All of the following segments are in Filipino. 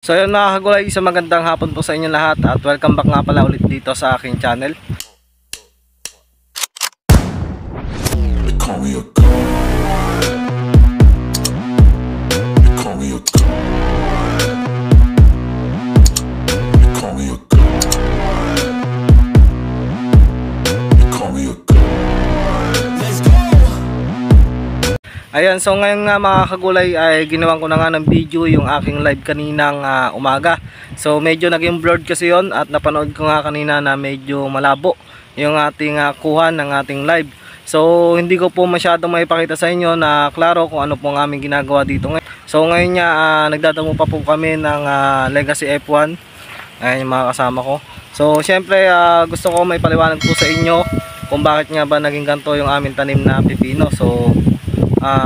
So yun mga kagulay, isang magandang hapon po sa inyo lahat at welcome back nga pala ulit dito sa aking channel. They call me a god. They call me a god. They call me a god. They call me a god. Let's go. Ayan, so ngayon nga mga kagulay ay ginawan ko na nga ng video yung aking live kaninang umaga. So medyo naging blurred kasi yon at napanood ko nga kanina na medyo malabo yung ating kuha ng ating live. So hindi ko po masyadong maipakita sa inyo na klaro kung ano po ang aming ginagawa dito ngayon. So ngayon nga nagdadamo pa po kami ng Legacy F1. Ayan yung mga kasama ko. So syempre gusto ko may paliwanag po sa inyo kung bakit nga ba naging ganito yung aming tanim na pipino. So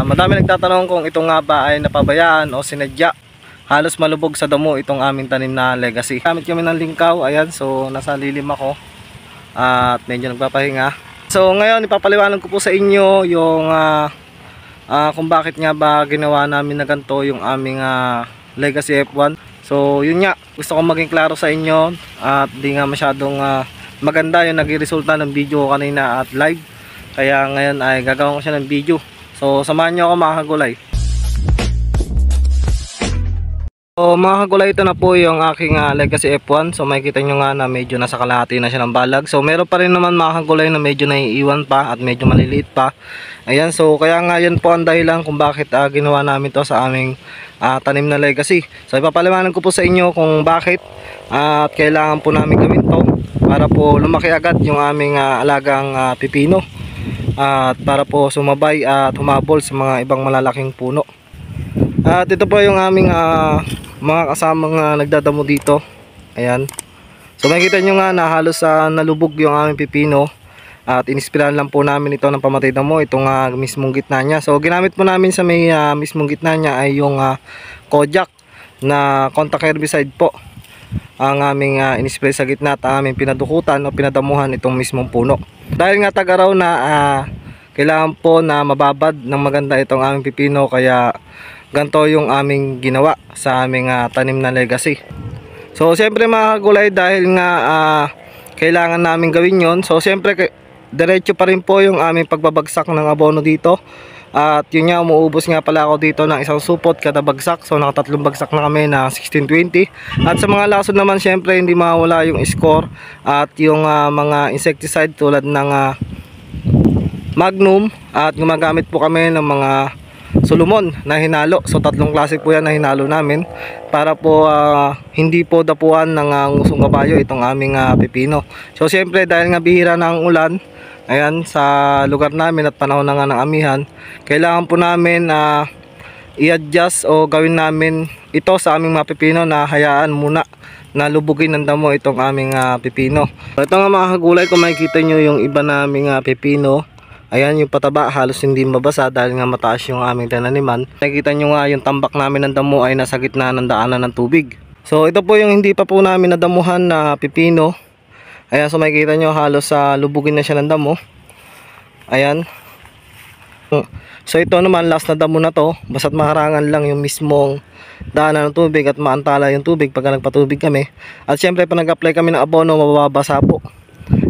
madami nagtatanong kung ito nga ba ay napabayaan o sinadya. Halos malubog sa damo itong aming tanim na Legacy. Gamit kami ng lingkaw. Ayan, so nasa lilim ako at medyo nagpapahinga. So ngayon ipapaliwanag ko po sa inyo yung kung bakit nga ba ginawa namin na ganito yung aming Legacy F1. So yun nga, gusto kong maging klaro sa inyo at di nga masyadong maganda yung naging resulta ng video ko kanina at live. Kaya ngayon ay gagawin ko siya ng video. So samahan nyo ako mga kagulay. So mga kagulay, ito na po yung aking Legacy F1. So makikita nyo nga na medyo nasa kalahati na siya ng balag. So meron pa rin naman mga kagulay na medyo naiiwan pa at medyo maliliit pa. Ayan, so kaya nga yan po ang dahilan kung bakit ginawa namin to sa aming tanim na Legacy. So ipapaliwanag ko po sa inyo kung bakit at kailangan po namin gawin to para po lumaki agad yung aming alagang pipino. At para po sumabay at humabol sa mga ibang malalaking puno. At ito po yung aming mga kasamang nagdadamo dito. Ayan. So makikita nyo nga na halos nalubog yung aming pipino. At inispirahan lang po namin ito ng pamatay damo. Itong mismong gitna niya. So ginamit po namin sa may mismong gitna niya ay yung Kojak na contact herbicide po. Ang aming inispray sa gitna at aming pinadukutan o pinadamuhan itong mismong puno. Dahil nga tag-araw na kailangan po na mababad ng maganda itong aming pipino, kaya ganito yung aming ginawa sa aming tanim na Legacy. So siyempre mga kagulay, dahil nga kailangan namin gawin yon. So siyempre diretso pa rin po yung aming pagbabagsak ng abono dito. At yun nga, umuubos nga pala ako dito ng isang supot kada bagsak. So nakatatlong bagsak na kami na 16-20. At sa mga lasod naman syempre hindi mawala yung score at yung mga insecticide tulad ng Magnum. At gumagamit po kami ng mga Solomon na hinalo. So tatlong klase po yan na hinalo namin para po hindi po dapuan ng ngusong kabayo itong aming pipino. So syempre dahil nga bihira na ang ulan, ayan, sa lugar namin at panahon na nga ng amihan, kailangan po namin i-adjust o gawin namin ito sa aming mga pipino na hayaan muna na lubugin ng damo itong aming pipino. So ito nga mga kagulay, kung makikita nyo yung iba naming pipino, ayan yung pataba halos hindi mabasa dahil nga mataas yung aming tinaniman. Nakikita nyo nga yung tambak namin ng damo ay nasa gitna ng daanan ng tubig. So ito po yung hindi pa po namin nadamuhan na pipino. Ayan, so makikita nyo halos lubugin na siya ng damo. Ayan. So ito naman last na damo na to, basta't maharangan lang yung mismong daanan ng tubig at maantala yung tubig pagka nagpatubig kami. At syempre pag nag-apply kami ng abono, mababasa po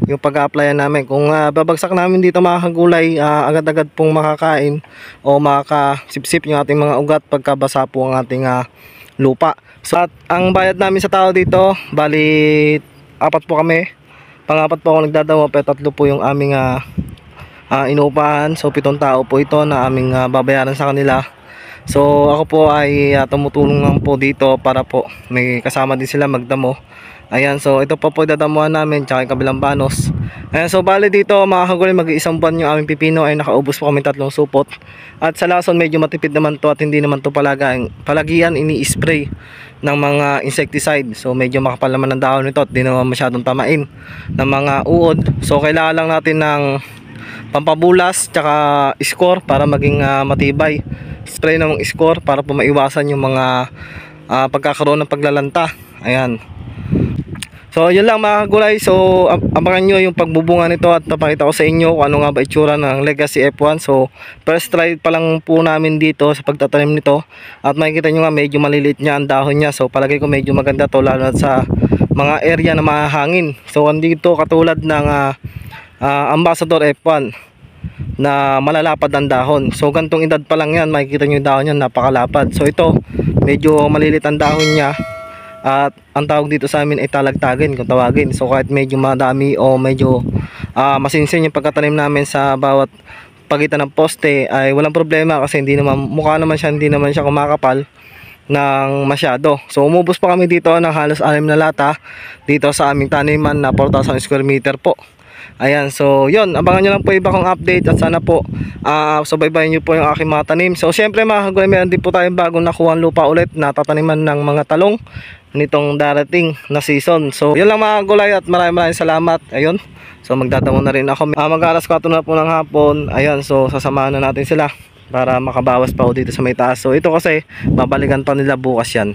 yung pag-a-applyan namin. Kung babagsak namin dito mga kagulay, agad-agad pong makakain o makakasipsip yung ating mga ugat pagkabasa po ang ating lupa. So at ang bayad namin sa tao dito, bali 4 po kami. Pang-4 po ako nagdadamo, pero 3 po yung aming inuupahan. So 7 tao po ito na aming babayaran sa kanila. So ako po ay tumutulong lang po dito para po may kasama din sila magdamo. Ayan, so ito po dadamuhan namin tsaka yung kabilang banos. Ayan, so bali dito mga kagulay, mag-iisang buwan yung aming pipino ay nakaubos po kami 3 supot. At sa lason medyo matipid naman to at hindi naman to palagian ini-spray ng mga insecticide. So medyo makapal naman ang dahon nito at di naman masyadong tamain ng mga uod. So kailangan lang natin ng pampabulas tsaka score para maging matibay. Spray ng score para po maiwasan yung mga pagkakaroon ng paglalanta. Ayan. So yun lang mga kagulay. So abangan nyo yung pagbubunga nito at napakita ko sa inyo kung ano nga ba itsura ng Legacy F1. So first try pa lang po namin dito sa pagtatanim nito. At makikita nyo nga medyo maliliit niya ang dahon niya. So palagay ko medyo maganda to, lalo na sa mga area na mahangin. So andito katulad ng Ambassador F1 na malalapad ang dahon. So gantong edad pa lang yan, makikita nyo yung dahon niya, napakalapad. So ito medyo maliliit ang dahon niya. At ang tawag dito sa amin ay talagtagin kung tawagin. So kahit medyo madami o medyo masinsin yung pagkatanim namin sa bawat pagitan ng poste ay walang problema, kasi hindi naman mukha naman siya, hindi naman siya kumakapal ng masyado. So umubos pa kami dito ng halos 6 na lata dito sa aming taniman na 4,000 square meter po. Ayan, so yun, abangan nyo lang po iba kong update at sana po subaybayan nyo po yung aking mga tanim. So syempre mga kagulay, meron din po tayong bagong nakuha lupa ulit na tataniman ng mga talong nitong darating na season. So yun lang mga kagulay at maraming salamat. Ayun, so magdadamo na rin ako. Mag-alas 4 na po ng hapon. Ayan, so sasamahan na natin sila para makabawas pa po dito sa may taas. So ito kasi babalikan pa nila bukas yan.